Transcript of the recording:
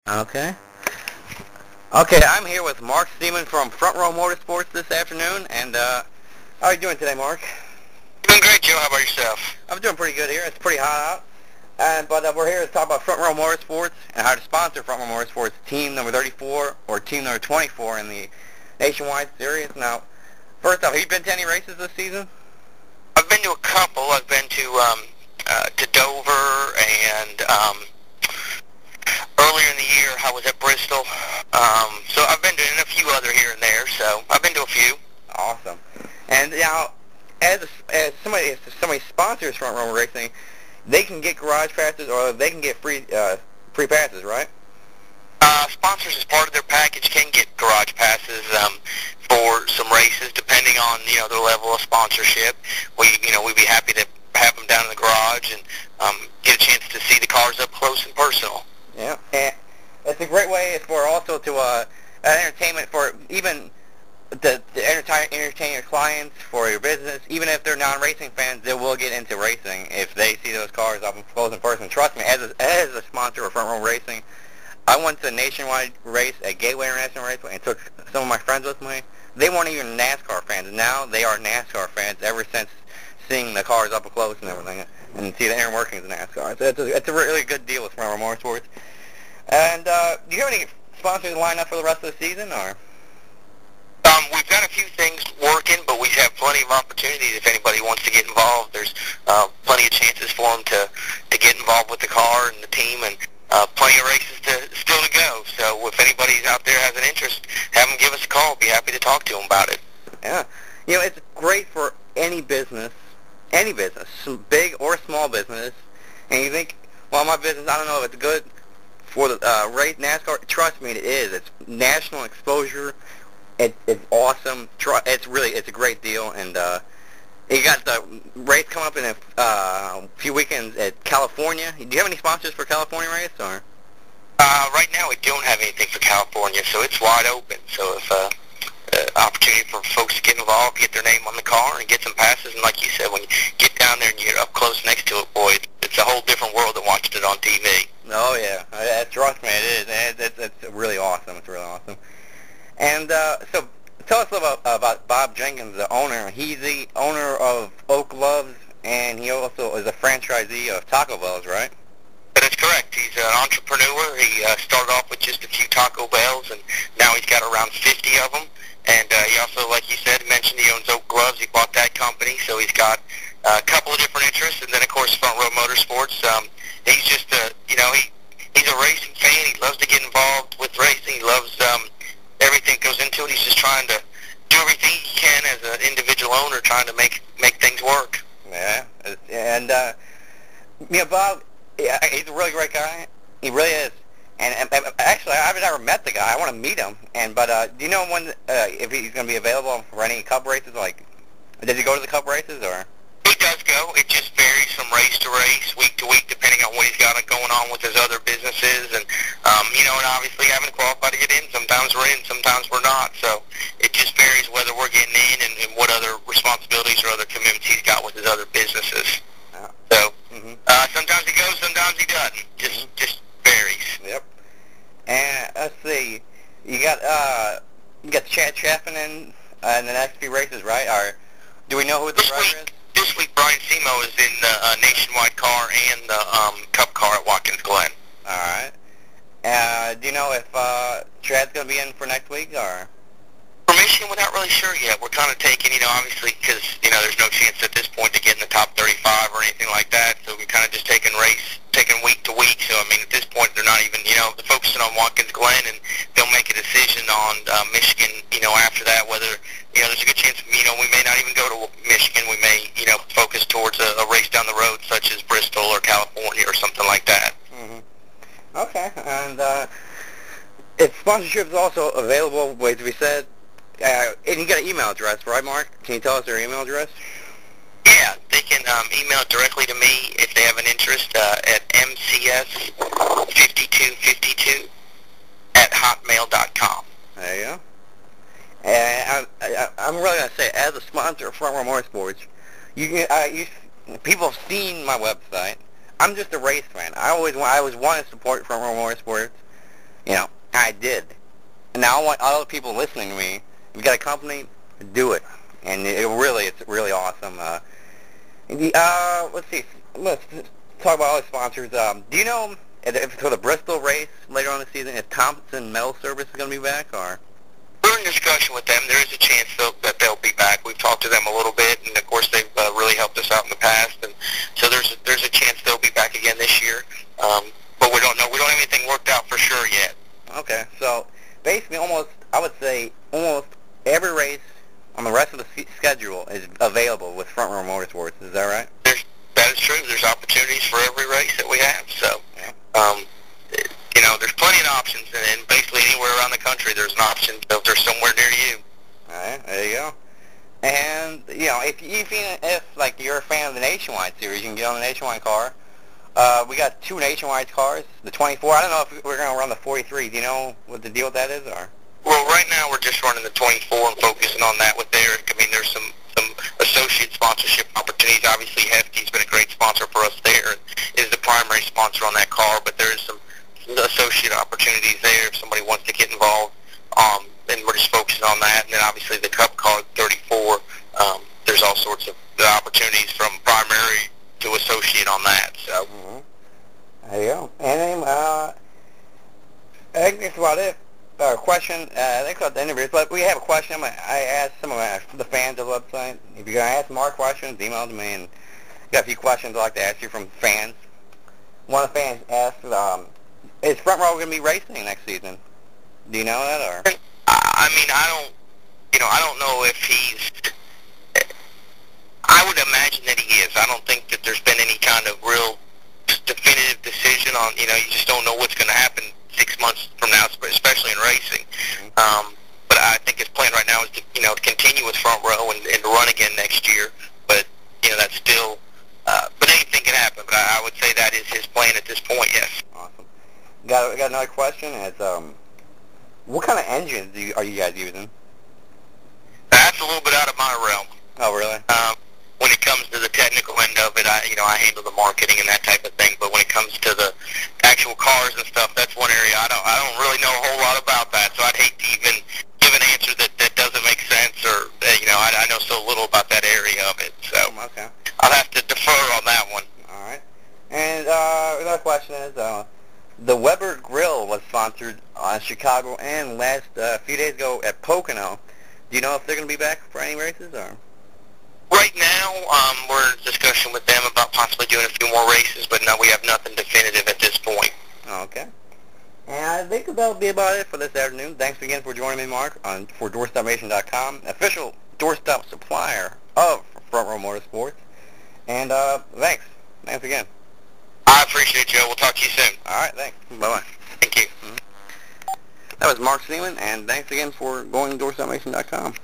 Okay. Okay, I'm here with Mark Steeman from Front Row Motorsports this afternoon, and how are you doing today, Mark? Doing great, Joe. How about yourself? I'm doing pretty good here. It's pretty hot out, but we're here to talk about Front Row Motorsports and how to sponsor Front Row Motorsports, team number 34 or team number 24 in the Nationwide Series. Now, first off, have you been to any races this season? I've been to a couple. I've been to Dover, and earlier in the year I was at Bristol. So I've been doing a few other here and there. So I've been to a few. Awesome. And now, as somebody sponsors Front Row Racing, they can get garage passes or they can get free passes, right? Sponsors, as part of their package, can get garage passes for some races, depending on their level of sponsorship. We'd be happy to have them down in the garage and get a chance to see the cars up close and personal. Yeah, and it's a great way for also to entertainment for even to entertain your clients for your business. Even if they're non-racing fans, they will get into racing if they see those cars up close in person. Trust me, as a sponsor of Front Row Racing, I went to a nationwide race at Gateway International Raceway and took some of my friends with me. They weren't even NASCAR fans. Now they are NASCAR fans ever since seeing the cars up close and everything and see the inner workings of NASCAR. So it's a really good deal with Front Row Motorsports. And do you have any sponsors lined up for the rest of the season, or? We've got a few things working, but we have plenty of opportunities if anybody wants to get involved. There's plenty of chances for them to get involved with the car and the team, and plenty of races still to go. So if anybody's out there has an interest, have them give us a call. Be happy to talk to them about it. Yeah. It's great for any business, big or small business. And you think, well, my business, I don't know if it's good for the race NASCAR. Trust me, it is. It's national exposure. It's awesome. It's a great deal. And you got the race coming up in a few weekends at California. Do you have any sponsors for California race, or? Right now, we don't have anything for California, so it's wide open. So if opportunity for folks to get involved, get their name on the car, and get some passes. And like you said, when you get down there and you're up close next to it, boy, it's a whole different world than watching it on TV. Oh yeah, trust me, it is. It's really awesome. It's really awesome. And so, tell us a little about Bob Jenkins, the owner. He's the owner of Oak Loves, and he also is a franchisee of Taco Bell's, right? That is correct. He's an entrepreneur. He started off with just a few Taco Bells, and now he's got around 50 of them. And he also, like you said, mentioned he owns Oak Gloves. He bought that company, so he's got a couple of different interests. And then, of course, Front Row Motorsports. He's just, he's a racing fan. He loves to get involved with racing. He loves everything that goes into it. He's just trying to do everything he can as an individual owner, trying to make things work. Yeah, and Bob, he's a really great guy. He really is. And actually, I've never met the guy. I want to meet him. But do you know when if he's going to be available for any Cup races? Like, does he go to the Cup races, or? He does go. It just varies from race to race, week to week, depending on what he's got going on with his other businesses. And and obviously having to qualify to get in. Sometimes we're in, sometimes we're not. So it just varies whether we're getting in and what other responsibilities or other commitments he's got with his other businesses. Yeah. So sometimes he goes, sometimes he doesn't. Just varies. Yep. And let's see, you got Chad Chaffin in the next few races, right? Or do we know who the driver is? This week, Brian Simo is in the Nationwide car and the Cup car at Watkins Glen. All right. Do you know if Chad's going to be in for next week, or? For Michigan, we're not really sure yet. We're kind of taking, obviously, because, there's no chance at this point to get in the top 35 or anything like that. So we're kind of just taking week to week. So, at this point, they're not even, they're focusing on Watkins Glen, and they'll make a decision on Michigan, after that, whether, there's a good chance, we may not even go to Michigan. We may, focus towards a race down the road, such as Bristol or California or something like that. Mm-hmm. Okay. And if sponsorship is also available, wait to be said, and you got an email address, right, Mark? Can you tell us their email address? Yeah, they can email it directly to me if they have an interest at mcs5252@hotmail.com. There you go. And I'm really going to say, as a sponsor of Front Row Motorsports, people have seen my website. I'm just a race fan. I always want to support Front Row Motorsports. did. And now I want other people listening to me, if you got a company, do it. And it's really awesome. Let's see. Let's talk about other sponsors. Do you know if for the Bristol race later on in the season, if Thompson Metal Service is going to be back, or? We're in discussion with them. There is a chance that they'll be back. We've talked to them a little bit, and of course they've really helped us out in the past. And so there's a chance they'll be back again this year. But we don't know. We don't have anything worked out for sure yet. Okay, so basically, I would say almost every race on the rest of the schedule is available with Front Row Motorsports. Is that right? That is true. There's opportunities for every race that we have. So, there's plenty of options, and basically anywhere around the country there's an option if there's somewhere near you. All right, there you go. And, if like, you're a fan of the Nationwide series, you can get on the Nationwide car. We got 2 Nationwide cars, the 24. I don't know if we're going to run the 43. Do you know what the deal with that is, or? Well, right now we're just running the 24 and focusing on that with Eric. I mean, there's some associate sponsorship opportunities. Obviously, Hefty's been a great sponsor for us there and is the primary sponsor on that car, but there is some associate opportunities there if somebody wants to get involved. And we're just focusing on that. And then obviously the Cup car 34, there's all sorts of opportunities from primary to associate on that. So. There you go. And I think that's about it. Question, I think about the interviews, but we have a question. I asked some of the fans of the website. If you're going to ask more questions, email to me, and got a few questions I'd like to ask you from fans. One of the fans asked, is Front Row going to be racing next season? Do you know that, or? I mean, I don't know if he's, I would imagine that he is. I don't think that there's been any kind of real definitive decision on, you just don't know what's going to happen 6 months from now, especially in racing. But I think his plan right now is to, continue with Front Row and run again next year. But, that's still, but anything can happen. But I would say that is his plan at this point, yes. Awesome. Got another question. It's, what kind of engines are you guys using? That's a little bit out of my realm. Oh, really? When it comes to the technical end of it, I handle the marketing and that type of thing. But when it comes to the actual cars and stuff, that's one area I don't really know a whole lot about that. So I'd hate to even give an answer that doesn't make sense, or I know so little about that area of it. So okay. I'll have to defer on that one. All right. And another question is, the Weber Grill was sponsored on Chicago and last few days ago at Pocono. Do you know if they're going to be back for any races, or? Right now, we're in discussion with them about possibly doing a few more races, but no, we have nothing definitive at this point. Okay. And I think that'll be about it for this afternoon. Thanks again for joining me, Mark, for DoorstopNation.com, official doorstop supplier of Front Row Motorsports. And thanks. Thanks again. I appreciate you, Joe. We'll talk to you soon. All right, thanks. Bye-bye. Thank you. That was Mark Seaman, and thanks again for going to DoorstopNation.com.